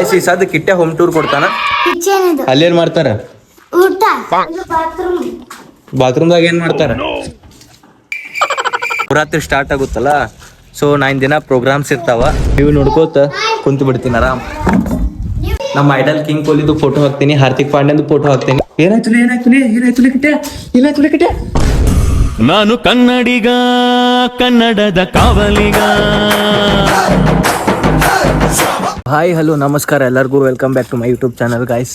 Guys ಈ ಸದ್ ಕಿಟ್ಟೆ home tour ಕೊಡ್ತಾನ. ಅಲ್ಲೇನ್ ಮಾಡ್ತಾರ? ಊಟ, ಬಾತ್ರೂಮ್. ಬಾತ್ರೂಮ್ದಾಗ ಏನ್ ಮಾಡ್ತಾರ? ನವರಾತ್ರಿ ಸ್ಟಾರ್ಟ್ ಆಗುತ್ತಲ್ಲ, ಸೊ 9 ದಿನ ಪ್ರೋಗ್ರಾಮ್ಸ್ ಇರ್ತಾವ. ನೀವು ನೋಡ್ಕೋತ ಕುಂತು ಬಿಡ್ತೀನಿ ಆರಾಮ್. ನಮ್ಮ ಐಡಲ್ ಕಿಂಗ್ ಕೊಹ್ಲಿದು ಫೋಟೋ ಹಾಕ್ತೀನಿ, ಹಾರ್ದಿಕ್ ಪಾಂಡ್ಯಂದು ಫೋಟೋ ಹಾಕ್ತೀನಿ. ಏನಾಯ್ತು ಕಿಟ್ಟೆ? ನಾನು ಕನ್ನಡಿಗ, ಕನ್ನಡದ ಕಾವಲಿಗ. ಹಾಯ್ ಹಲೋ ನಮಸ್ಕಾರ ಎಲ್ಲರಿಗೂ, welcome back to my YouTube channel guys.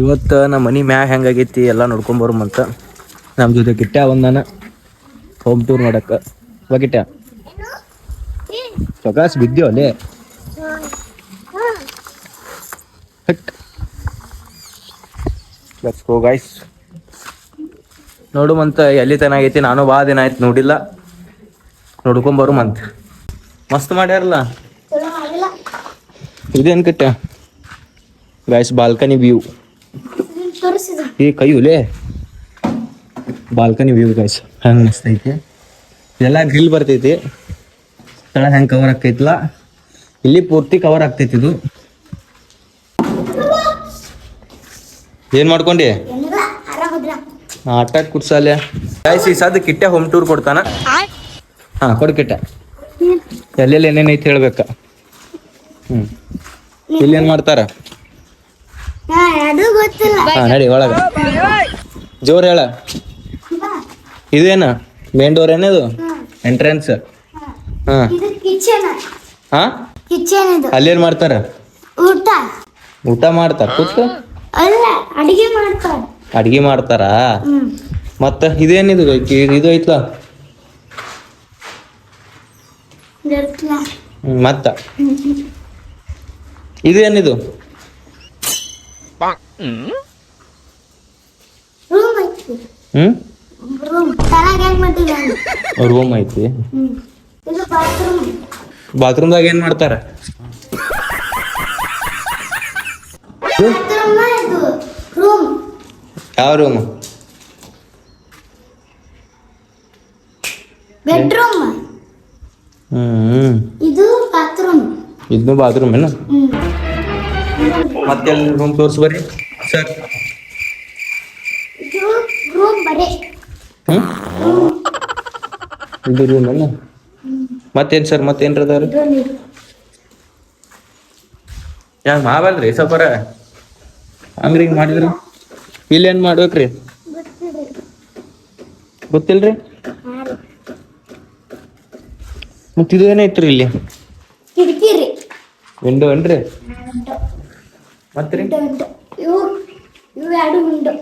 ಇವತ್ತು ನಮ್ಮ ಮನೆ ಮ್ಯಾಗ ಹೆಂಗಾಗೈತಿ ಎಲ್ಲ ನೋಡ್ಕೊಂಬರ್ಮಂತ ನಮ್ಮ ಜೊತೆ ಕಿಟ್ಟ ಒಂದಾನ ಹೋಮ್ ಟೂರ್ ಮಾಡಕ್ಕೆ. ಕಿಟ್ಟ ಪ್ರಕಾಶ್ ಬಿದ್ಯೋ ಅಲ್ಲೇ ಲೆಟ್ಸ್ ಗೋ ಗಾಯ್ಸ್. ನೋಡುಮಂತ ಎಲ್ಲಿ ಚೆನ್ನಾಗೈತಿ. ನಾನು ಭಾಳ ದಿನ ಆಯ್ತು ನೋಡಿಲ್ಲ, ನೋಡ್ಕೊಂಬರುಮಂತ. ಮಸ್ತ್ ಮಾಡ್ಯಾರಲ್ಲ. ಇದೇನು ಕಿಟ್ಟ ಗಾಯ್ಸ್, ಬಾಲ್ಕನಿ ವ್ಯೂ. ಈ ಕೈಯುಲೇ ಬಾಲ್ಕನಿ ವ್ಯೂ ಗಾಯ್ಸ್, ಹಂಗೆ ಮಸ್ತ್ ಐತಿ. ಇದೆಲ್ಲ ಗ್ರಿಲ್ ಬರ್ತೈತಿ, ತಳ ಹೆಂಗೆ ಕವರ್ ಆಗ್ತೈತಿಲ್ಲ, ಇಲ್ಲಿ ಪೂರ್ತಿ ಕವರ್ ಆಗ್ತೈತಿ. ಇದು ಏನ್ ಮಾಡ್ಕೊಂಡಿ? ಆಟ ಕುಡ್ಸಲ್ಲ ಗಾಯ್ಸ್. ಈ ಸದ್ ಕಿಟ್ಟೆ ಹೋಮ್ ಟೂರ್ ಕೊಡ್ತಾನ. ಹಾ ಕೊಡು ಕಿಟ್ಟ. ಎಲ್ಲೆಲ್ಲಿ ಏನೇನೈತಿ ಹೇಳ್ಬೇಕ. ಇಲ್ಲಿ ಏನ್ ಮಾಡ್ತಾರ? ಹಾ ನಡಿ ಒಳಗ, ಜೋರ್ ಹೇಳ. ಇದೇನ ಮೇನ್ ಡೋರ್ ಏನಿದು? ಎಂಟ್ರೆನ್ಸ್. ಹಾ ಹಾ ಅಲ್ಲೇನ್ ಮಾಡ್ತಾರ? ಊಟ ಮಾಡ್ತಾರ ಕೂತು? ಅಡ್ಗಿ ಮಾಡ್ತಾರ. ಮತ್ತ ಇದೇನಿದು? ಇದು ಐತ್ಲ ಮತ್ತ ಇದೇನಿದು? ರೂಮ್ ಐತಿ. ಬಾತ್ರೂಮ್ದಾಗ ಏನ್ ಮಾಡ್ತಾರ? ಯಾವ ರೂಮ್? ಬೆಡ್ರೂಮ್. ಇದು ಬಾತ್ರೂಮ್. ಇದನ್ನು ಬಾತ್ರೂಮ್ ಏನ? ಮತ್ತೆ ರೂಮ್ ತೋರ್ಸ್ ಬರ್ರಿ ಸರ್. ಇದು ರೂಮ್ ಬರೇ. ಇದು ರೂಮ್ ಅಲ್ಲ. ಮತ್ತೇನ್ ಸರ್? ಮತ್ತೇನ್ರ ಅದಾರ? ಯಾಕ ಮಾಡಲ್ರಿ ಸಪರ ಹಂಗ್ರಿ ಹಿಂಗ್ ಮಾಡಿದ್ರಿ? ಇಲ್ಲೇನ್ ಮಾಡ್ಬೇಕ್ರಿ? ಗೊತ್ತಿಲ್ರಿ. ಮತ್ತ ಇದು ಏನೈತ್ರಿ ಇಲ್ಲಿ? ಕಿಟಕಿ ರೀ. ವಿಂಡೋ ಏನ್ರಿ? ಮತ್ರಿ ಇವು ಎರಡು ವಿಂಡೋ.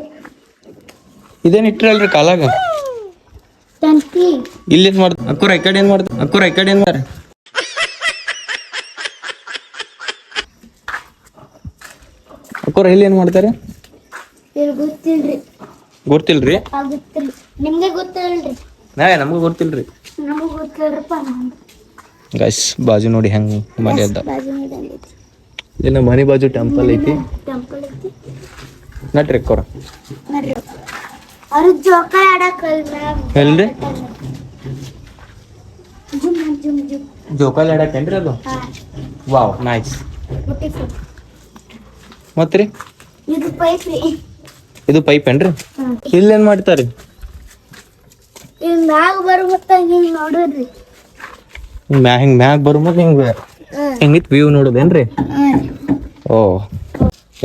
ಇದೇನ್ ಇಟ್ರಲ್ರಿ ಕಾಲಾಗ? ತಂತಿ. ಇಲ್ಲೇನ್ ಮಾಡ್ತ ಅಕ್ಕೂರ ಈ ಕಡೆ ಏನ್ ಮಾಡ್ತ? ಅಕ್ಕೂರ ಈ ಕಡೆ ಏನ್ ಮಾರ? ಅಕ್ಕೂರ ಇಲ್ಲಿ ಏನ್ ಮಾಡ್ತಾರೆ? ಗೊತ್ತಿಲ್ರಿ. ಗೊತ್ತಿಲ್ರಿ? ಗೊತ್ತಿಲ್ಲ. ನಿಮ್ಗೆ ಗೊತ್ತಿಲ್ರಿ? ನಮಗೂ ಗೊತ್ತಿಲ್ರಿ. ನಮಗೂ ಗೊತ್ತಿಲ್ರಪ್ಪ. ಗೈಸ್ ಬಾಜು ನೋಡಿ ಹೆಂಗ್ ಮಾಡ್ಯಾದ. ಇಲ್ಲಿ ನಮ್ಮ ಮನೆ ಬಾಜು ಟೆಂಪಲ್ ಐತಿ. ನಟ್ರಿ ಅಕ್ಕೂರ. ಅವ್ರ ಜೋಕಾಲಿ ಆಡಕ್ ಎಲ್ರಿ? ಜೋಕಾಲಿ ಆಡಕೇನ್ರಿ ಅದು? Wow nice. ಮತ್ರಿ ಇದು ಪೈಪ್ ರೀ. ಇದು ಪೈಪ್ ಏನ್ರಿ? ಇಲ್ಲೇನ್ ಮಾಡ್ತಾರಿ? ಮ್ಯಾಗ ಬರ್ಮತ್ತ ಹಿಂಗ್ ನೋಡ್ರಿ. ಹಿಂಗ್ ಮ್ಯಾಗ ಬರ್ಮತ್ ಹಿಂಗಿತ್ ವ್ಯೂ ನೋಡೋದೇನ್ರಿ? ಓ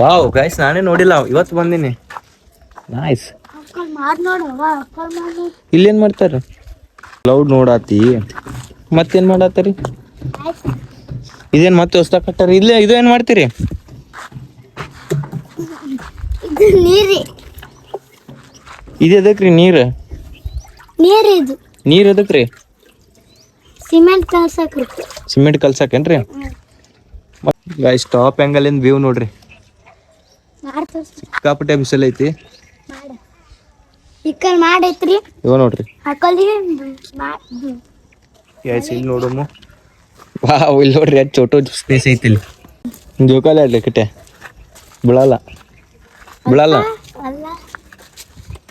ವಾವ್ ಗೈಸ್, ನಾನೇ ನೋಡಿಲ್ಲ, ಇವತ್ತು ಬಂದಿನಿ. ನೈಸ್. ಇಲ್ಲೇನ್ ಮಾಡ್ತಾರ? ಕ್ಲೌಡ್ ನೋಡಾತಿ. ಮತ್ತೇನ್ ಮಾಡಾತಾರಿ? ಇದೇನ್ ಮತ್ತೆ ಹೊಸ್ತಾ ಕಟ್ಟಾರ? ಇಲ್ಲೇ ಇದು ಏನ್ ಮಾಡ್ತೀರಿ? ಇದು ಎದಕ್ರಿ ನೀರ್? ನೀರ್ ಎದಕ್ರಿ? ಸಿಮೆಂಟ್ ಕಲ್ಸಾಕ್ರಿ. ಸಿಮೆಂಟ್ ಕಲ್ಸಾಕೇನ್ರಿ? ಗೈಸ್ ಟಾಪ್ ಆಂಗಲ್ ಇಂದ ವ್ಯೂ ನೋಡ್ರಿ. ಸಿಕ್ಕಾಪಟ್ಟೆ ಬಿಸಿಲ್ ಐತಿ. ಮಾಡೈತ್ರಿ ಇವ ನೋಡ್ರಿ. ಗೈಸ್ ಇಲ್ಲಿ ನೋಡೋಮು. ವಾವ್ ಇಲ್ಲಿ ನೋಡ್ರಿ, ಅದು ಚೋಟೋ ಸ್ಪೇಸ್ ಐತಿ ಇಲ್ಲಿ. ಜೋಕಾಲಿ ಆಡ್ಲಿ ಕಿಟ್ಟೆ. ಬಿಳಲ್ಲ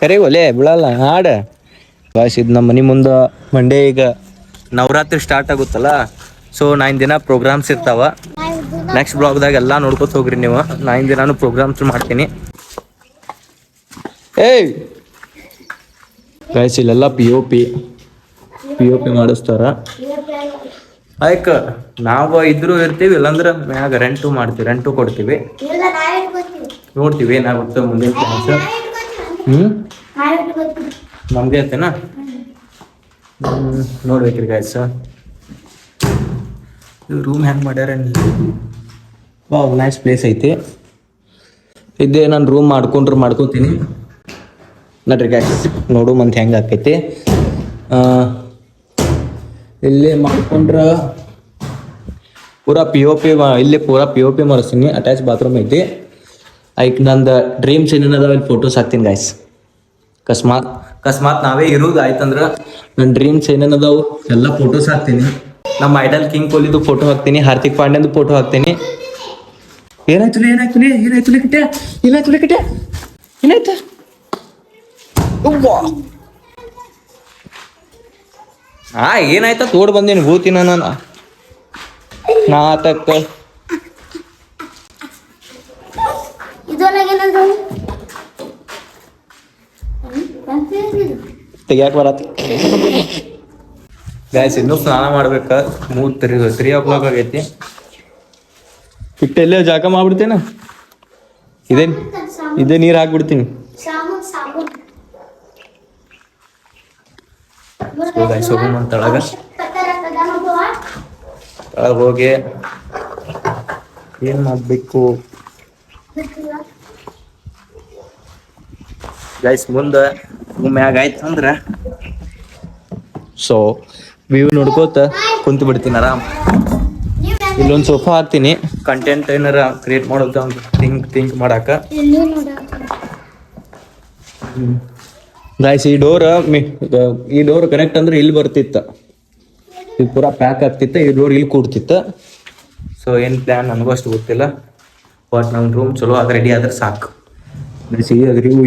ಕರೆ ಒಲೆ, ಬಿಳಲ್ಲ ಆಡ. ಗೈಸ್ ಇದು ನಮ್ಮ ಮನೆ ಮುಂದೆ ಮಂಡೇ ಈಗ ನವರಾತ್ರಿ ಸ್ಟಾರ್ಟ್ ಆಗುತ್ತಲ್ಲ, ಸೊ 9 ದಿನ ಪ್ರೋಗ್ರಾಮ್ಸ್ ಇರ್ತಾವ. ನೆಕ್ಸ್ಟ್ ಬ್ಲಾಗ್ದಾಗ ಎಲ್ಲ ನೋಡ್ಕೊತ ಹೋಗ್ರಿ ನೀವು. ನಾ ಇಂದ ನಾನು ಪ್ರೋಗ್ರಾಮ್ಸ್ ಮಾಡ್ತೀನಿ. ಏಯ್ ಗೈಸ್, ಇಲ್ಲೆಲ್ಲ ಪಿ ಒ ಪಿ ಮಾಡಿಸ್ತಾರ. ಆಯ್ಕ ನಾವು ಇದ್ರು ಇರ್ತೀವಿ, ಇಲ್ಲಾಂದ್ರೆ ಮ್ಯಾಗ ರೆಂಟು ಮಾಡ್ತೀವಿ, ರೆಂಟು ಕೊಡ್ತೀವಿ. ನೋಡ್ತೀವಿ ಏನಾಗುತ್ತೆ ಮುಂದಿನ ಕೆಲಸ. ನಮ್ದೇ ಐತೆನಾ ನೋಡ್ಬೇಕ್ರಿ ಗೈಸ್. ರೂಮ್ ಹೆಂಗ್ ಮಾಡ್ಯಾರ ನೈಸ್ ಪ್ಲೇಸ್ ಐತಿ. ಇದೇ ನಾನು ರೂಮ್ ಮಾಡ್ಕೋತೀನಿ ನೋಡ್ರಿ ಗೈಸ್. ನೋಡು ಮಂತ್ ಹೆಂಗೆ ಆಕೈತಿ. ಇಲ್ಲಿ ಮಾಡ್ಕೊಂಡ್ರ ಪೂರಾ ಪಿ ಒ ಪಿ ಮಾಡಿಸ್ತೀನಿ. ಅಟ್ಯಾಚ್ ಬಾತ್ರೂಮ್ ಐತಿ. ಐಕ್ ನಂದು ಡ್ರೀಮ್ಸ್ ಏನೇನದಾವ ಇಲ್ಲಿ ಫೋಟೋಸ್ ಹಾಕ್ತೀನಿ ಗೈಸ್. ಅಕಸ್ಮಾತ್ ನಾವೇ ಇರೋದು ಆಯ್ತಂದ್ರ ನನ್ನ ಡ್ರೀಮ್ಸ್ ಏನೇನದಾವು ಎಲ್ಲ ಫೋಟೋಸ್ ಹಾಕ್ತೀನಿ. ನಮ್ಮ ಐಡಲ್ ಕಿಂಗ್ ಕೊಹ್ಲಿದು ಫೋಟೋ ಹಾಕ್ತೀನಿ, ಹಾರ್ದಿಕ್ ಪಾಂಡ್ಯಂದು ಫೋಟೋ ಹಾಕ್ತೀನಿ. ಏನಾಯ್ತು ಏನಾಯ್ತ ತೋಡ್ ಬಂದೇನಿ ಭೂತಿನ ನಾನು ನಾಟಕ ತೆಗ್ಯಾಕ ಬರತ್ತ ಗೈಸ್. ಇನ್ನೂ ಸ್ನಾನ ಮಾಡ್ಬೇಕ. 3:03 ಆಗೈತಿ. ಇಟ್ಟೆಲ್ಲೇ ಜಾಕ ಮಾಡ್ಬಿಡ್ತೇನ. ಇದೇ ನೀರ್ ಹಾಕ್ಬಿಡ್ತೀನಿ. ಗೈಸ್ ಹೋಗಿ ತಳಗ ಹೋಗಿ ಏನ್ ಮಾಡ್ಬೇಕು ಗೈಸ್. ಮುಂದೆ ಮ್ಯಾಗ ಆಯ್ತು ಅಂದ್ರ ಸೊ ವ್ಯೂ ನೋಡ್ಕೋತ ಕುಂತು ಬಿಡ್ತೀನಿ ಆರಾಮ್. ಇಲ್ಲೊಂದು ಸೋಫಾ ಹಾಕ್ತೀನಿ. ಕಂಟೆಂಟ್ ಏನಾರ ಕ್ರಿಯೇಟ್ ಮಾಡೋದು ಥಿಂಕ್ ಮಾಡಾಕ. ಗೈಸ್, ಈ ಡೋರ್ ಕನೆಕ್ಟ್ ಅಂದ್ರೆ ಇಲ್ಲಿ ಬರ್ತಿತ್ತ, ಇದು ಪೂರಾ ಪ್ಯಾಕ್ ಆಗ್ತಿತ್ತ. ಈ ಡೋರ್ ಇಲ್ಲಿ ಕೂಡ್ತಿತ್ತ. ಸೊ ಏನ್ ಪ್ಲಾನ್ ನನಗೂ ಅಷ್ಟು ಗೊತ್ತಿಲ್ಲ. ಬಟ್ ನಮ್ಮ ರೂಮ್ ಚಲೋ ಅದು ರೆಡಿ ಆದ್ರೆ ಸಾಕು.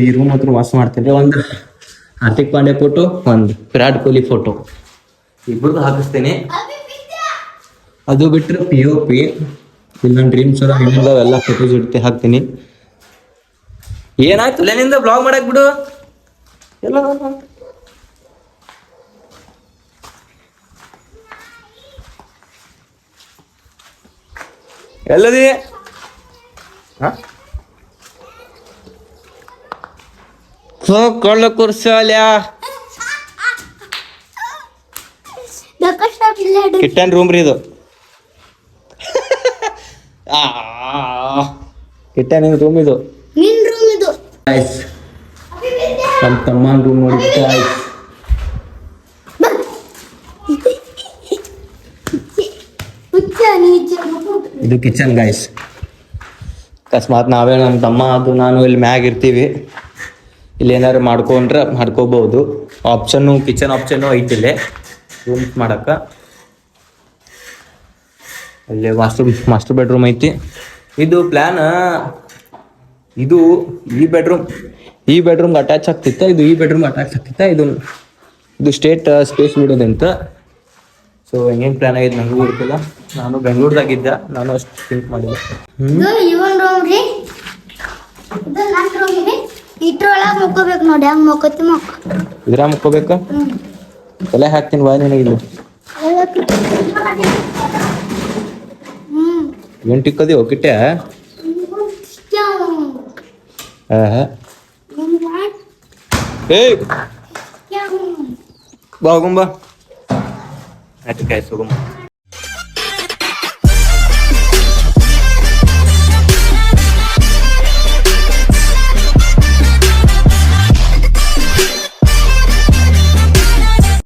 ಈ ರೂಮ್ ಹತ್ರ ವಾಸ ಮಾಡ್ತೀನಿ. ಒಂದು ಹಾರ್ದಿಕ್ ಪಾಂಡ್ಯ ಫೋಟೋ, ಒಂದು ವಿರಾಟ್ ಕೊಹ್ಲಿ ಫೋಟೋ, ಇಬ್ಬರದು ಹಾಕಿಸ್ತೀನಿ. ಅದು ಬಿಟ್ಟರೆ ಪಿ ಒ ಪಿ ಇಲ್ಲಿ ನನ್ನ ಡ್ರೀಮ್ಸ್ ಎಲ್ಲ ಫೋಟೋಸ್ ಹಾಕ್ತೀನಿ. ಏನಾಯ್ತು ಲೇನಿಂದ ಬ್ಲಾಗ್ ಮಾಡಕ್ ಬಿಡು. ಎಲ್ಲ ಎಲ್ಲದಿ ಕೊಳ್ಳ ಕುರ್ಸಲ್ಯ ಕಿಟ್ಟನ್ ರೂಮ್ ರೀ ಇದು. ಕಿಟ್ಟನ್ ರೂಮ್ ಇದು. ನಮ್ಮ ತಮ್ಮನ ರೂಮ್ ನೋಡಿ. ಇದು ಕಿಚನ್ ಗೈಸ್. ಅಕಸ್ಮಾತ್ ನಾವೇ ನಮ್ಮ ತಮ್ಮ ಅದು ನಾನು ಇಲ್ಲಿ ಮ್ಯಾಗ ಇರ್ತೀವಿ. ಇಲ್ಲಿ ಏನಾರು ಮಾಡ್ಕೋಬಹುದು. ಕಿಚನ್ ಆಪ್ಷನ್ನು ಐತಿಲ್ಲೇ ರೂಮ್ಸ್ ಮಾಡಕ್ಕ. ಅಲ್ಲಿ ಮಾಸ್ಟರ್ ಬೆಡ್ರೂಮ್ ಐತಿ. ಇದು ಪ್ಲಾನ್ ಇದು ಈ ಬೆಡ್ರೂಮ್ ಅಟ್ಯಾಚ್ ಆಗ್ತಿತ್ತ. ಇದು ಈ ಬೆಡ್ರೂಮ್ ಅಟ್ಯಾಚ್ ಆಗ್ತಿತ್ತ. ಇದು ಸ್ಪೇಸ್ ಬಿಡೋದಂತ. ಸೊ ಹೆಂಗೇನು ಪ್ಲಾನ್ ಆಗಿದೆ ನನಗೂ ಗೊತ್ತಿಲ್ಲ. ನಾನು ಬೆಂಗಳೂರದಾಗಿದ್ದೆ, ನಾನು ಅಷ್ಟು ಥಿಂಕ್ ಮಾಡಿದ್ದೆ. ಇದ್ರೊಳಗೆ ಮುಕ್ಕೋಬೇಕು ನೋಡಿ. ಹಂಗೆ ಇದ್ರಾಗ ಮುಕ್ಕೋಬೇಕು. ತಲೆ ಹಾಕ್ತೀನಿ ಬಾ ನಿನಗೆ. ಇಲ್ಲಿ ಏನ್ ಟಿಕ್ಕದಿ ಕಿಟ್ಟೆ? ಬಾ ಹೋಗುಂಬ. ಆಯ್ತು ಕಾಯ್ಸ್ ಹೋಗುಂಬ.